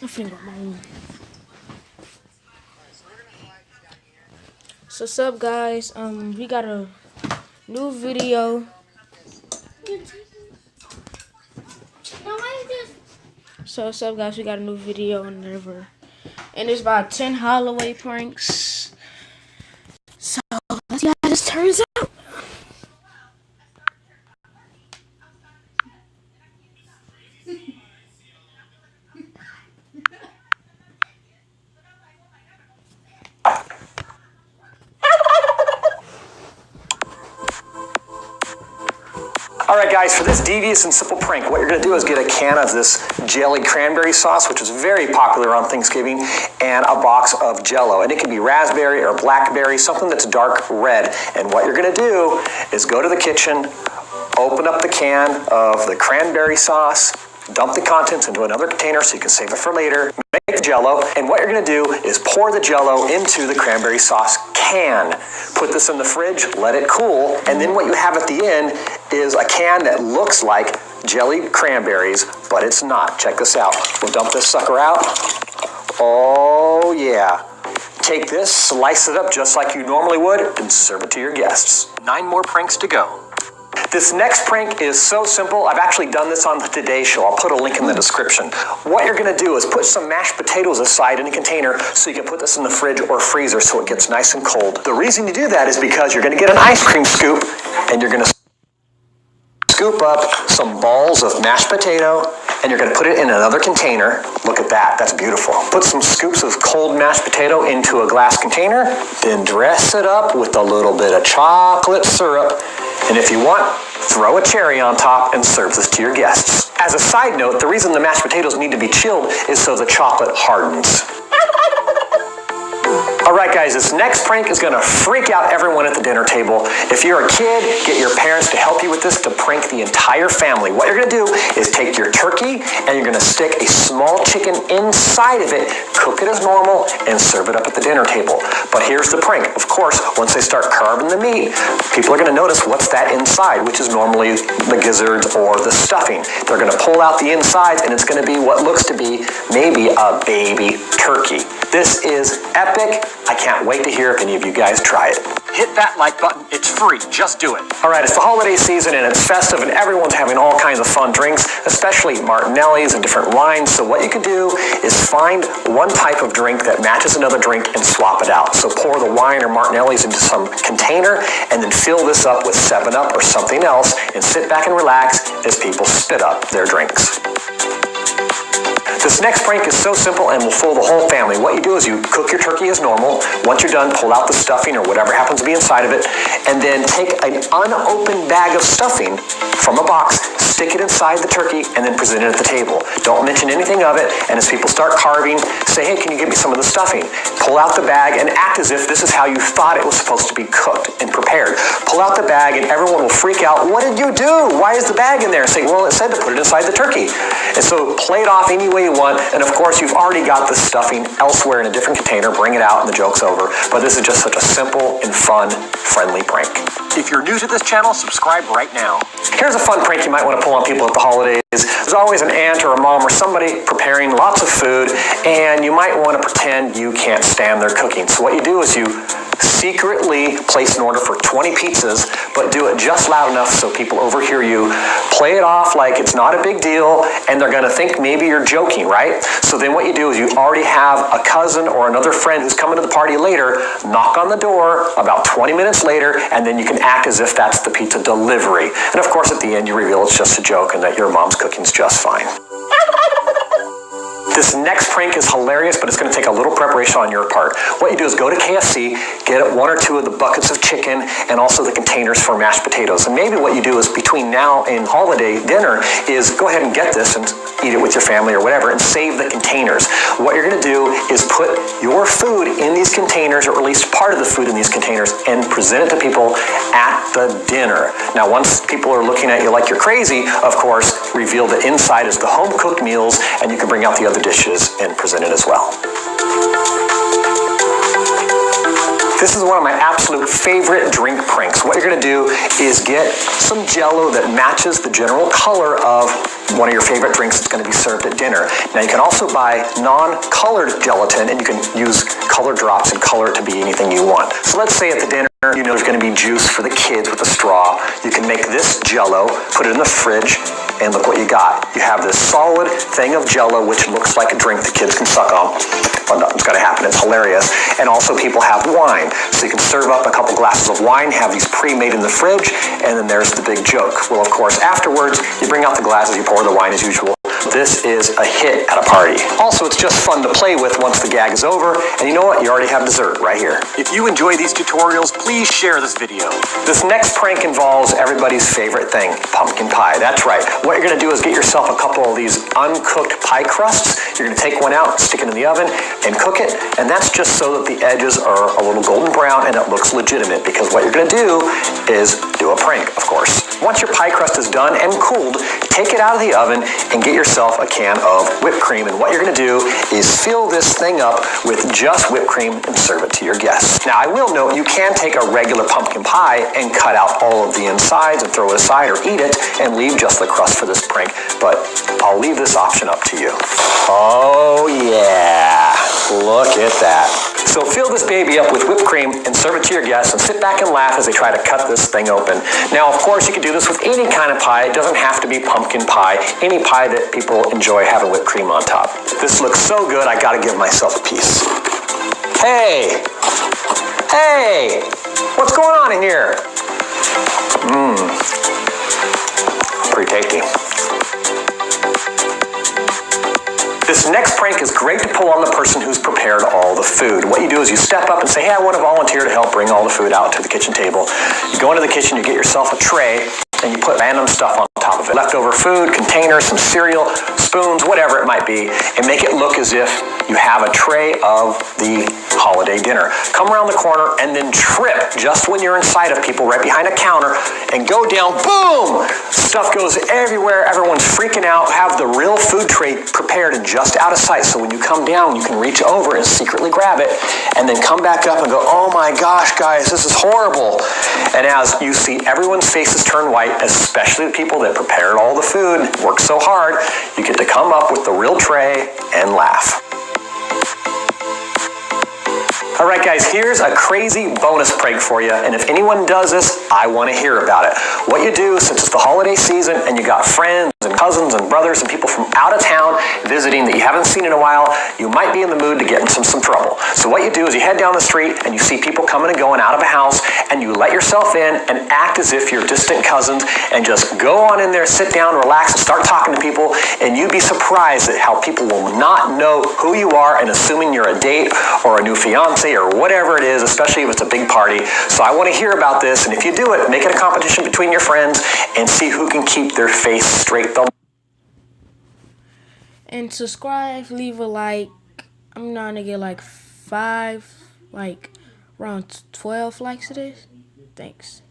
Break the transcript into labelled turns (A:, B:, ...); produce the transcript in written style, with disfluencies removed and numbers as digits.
A: I think I'm on. So what's up, guys? We got a new video. So what's up, guys? We got a new video on the river, and it's about 10 Holloway pranks. So let's see how this turns out.
B: Alright guys, for this devious and simple prank, what you're going to do is get a can of this jelly cranberry sauce, which is very popular on Thanksgiving, and a box of Jell-O. And it can be raspberry or blackberry, something that's dark red. And what you're going to do is go to the kitchen, open up the can of the cranberry sauce, dump the contents into another container so you can save it for later, make the Jell-O, and what you're going to do is pour the Jell-O into the cranberry sauce can. Put this in the fridge, let it cool, and then what you have at the end is a can that looks like jelly cranberries, but it's not. Check this out. We'll dump this sucker out. Oh yeah. Take this, slice it up just like you normally would, and serve it to your guests. 9 more pranks to go. This next prank is so simple. I've actually done this on the Today Show. I'll put a link in the description. What you're going to do is put some mashed potatoes aside in a container so you can put this in the fridge or freezer so it gets nice and cold. The reason you do that is because you're going to get an ice cream scoop and you're going to scoop up some balls of mashed potato and you're going to put it in another container. Look at that. That's beautiful. Put some scoops of cold mashed potato into a glass container, then dress it up with a little bit of chocolate syrup. And if you want, throw a cherry on top and serve this to your guests. As a side note, the reason the mashed potatoes need to be chilled is so the chocolate hardens. Alright guys, this next prank is going to freak out everyone at the dinner table. If you're a kid, get your parents to help you with this to prank the entire family. What you're going to do is take your turkey and you're going to stick a small chicken inside of it, cook it as normal, and serve it up at the dinner table. But here's the prank. Of course, once they start carving the meat, people are going to notice what's that inside, which is normally the gizzards or the stuffing. They're going to pull out the insides and it's going to be what looks to be maybe a baby turkey. This is epic. I can't wait to hear if any of you guys try it. Hit that like button. It's free. Just do it. All right, it's the holiday season and it's festive and everyone's having all kinds of fun drinks, especially Martinelli's and different wines. So what you could do is find one type of drink that matches another drink and swap it out. So pour the wine or Martinelli's into some container and then fill this up with 7-Up or something else and sit back and relax as people spit up their drinks. This next prank is so simple and will fool the whole family. What you do is you cook your turkey as normal. Once you're done, pull out the stuffing or whatever happens to be inside of it, and then take an unopened bag of stuffing from a box, stick it inside the turkey, and then present it at the table. Don't mention anything of it, and as people start carving, say, hey, can you give me some of the stuffing? Pull out the bag and act as if this is how you thought it was supposed to be cooked and prepared. Pull out the bag and everyone will freak out. What did you do? Why is the bag in there? Say, well, it said to put it inside the turkey. And so play it off any way you want, and of course you've already got the stuffing elsewhere in a different container. Bring it out and the joke's over. But this is just such a simple and fun, friendly prank. If you're new to this channel, subscribe right now. Here's a fun prank you might want to pull on people at the holidays. There's always an aunt or a mom or somebody preparing lots of food, and you might want to pretend you can't stand their cooking. So what you do is you secretly place an order for 20 pizzas, but do it just loud enough so people overhear you. Play it off like it's not a big deal, and they're going to think maybe you're joking, right? So then what you do is you already have a cousin or another friend who's coming to the party later, knock on the door about 20 minutes later, and then you can act as if that's the pizza delivery. And of course, at the end, you reveal it's just a joke and that your mom's cooking's just fine. This next prank is hilarious, but it's going to take a little preparation on your part. What you do is go to KFC, get 1 or 2 of the buckets of chicken, and also the containers for mashed potatoes. And maybe what you do is between now and holiday dinner is go ahead and get this and eat it with your family or whatever and save the containers. What you're going to do is put your food in these containers, or at least part of the food in these containers, and present it to people at the dinner. Now, once people are looking at you like you're crazy, of course, reveal the inside is the home-cooked meals, and you can bring out the other dishes and present it as well. This is one of my absolute favorite drink pranks. What you're going to do is get some Jell-O that matches the general color of one of your favorite drinks that's going to be served at dinner. Now you can also buy non-colored gelatin, and you can use color drops and color it to be anything you want. So let's say at the dinner, you know there's going to be juice for the kids with a straw. You can make this Jell-O, put it in the fridge, and look what you got. You have this solid thing of Jell-O, which looks like a drink the kids can suck on. But nothing's going to happen. It's hilarious. And also people have wine. So you can serve up a couple glasses of wine, have these pre-made in the fridge, and then there's the big joke. Well, of course, afterwards, you bring out the glasses, you pour the wine as usual. This is a hit at a party. Also, it's just fun to play with once the gag is over, and you know what? You already have dessert right here. If you enjoy these tutorials, please share this video. This next prank involves everybody's favorite thing, pumpkin pie. That's right. What you're going to do is get yourself a couple of these uncooked pie crusts. You're going to take one out, stick it in the oven, and cook it, and that's just so that the edges are a little golden brown and it looks legitimate, because what you're going to do is do a prank, of course. Once your pie crust is done and cooled, take it out of the oven and get yourself a can of whipped cream, and what you're going to do is fill this thing up with just whipped cream and serve it to your guests. Now I will note you can take a regular pumpkin pie and cut out all of the insides and throw it aside, or eat it and leave just the crust for this prank, but I'll leave this option up to you. Oh yeah, look at that. So fill this baby up with whipped cream and serve it to your guests, and sit back and laugh as they try to cut this thing open. Now, of course, you can do this with any kind of pie. It doesn't have to be pumpkin pie. Any pie that people enjoy having whipped cream on top. This looks so good, I gotta give myself a piece. Hey! Hey! What's going on in here? Pretty tasty. This next prank is great to pull on the person who's prepared all the food. What you do is you step up and say, hey, I want to volunteer to help bring all the food out to the kitchen table. You go into the kitchen, you get yourself a tray, and you put random stuff on top of it. Leftover food, containers, some cereal, spoons, whatever it might be, and make it look as if you have a tray of the holiday dinner. Come around the corner and then trip just when you're inside of people right behind a counter and go down, boom! Stuff goes everywhere, everyone's freaking out. Have the real food tray prepared and just out of sight, so when you come down, you can reach over and secretly grab it, and then come back up and go, oh my gosh, guys, this is horrible. And as you see everyone's faces turn white, especially the people that prepared all the food, worked so hard, you get to come up with the real tray and laugh. All right, guys, here's a crazy bonus prank for you, and if anyone does this, I want to hear about it. What you do, since it's the holiday season and you got friends and cousins and brothers and people from out of town visiting that you haven't seen in a while, you might be in the mood to get into some trouble. So what you do is you head down the street and you see people coming and going out of a house, and you let yourself in and act as if you're distant cousins, and just go on in there, sit down, relax, and start talking to people, and you'd be surprised at how people will not know who you are, and assuming you're a date or a new fiance or whatever it is, especially if it's a big party. So I want to hear about this, and if you do it, make it a competition between your friends and see who can keep their face straight.
A: And subscribe, leave a like. I'm trying to get around 12 likes to this. Thanks.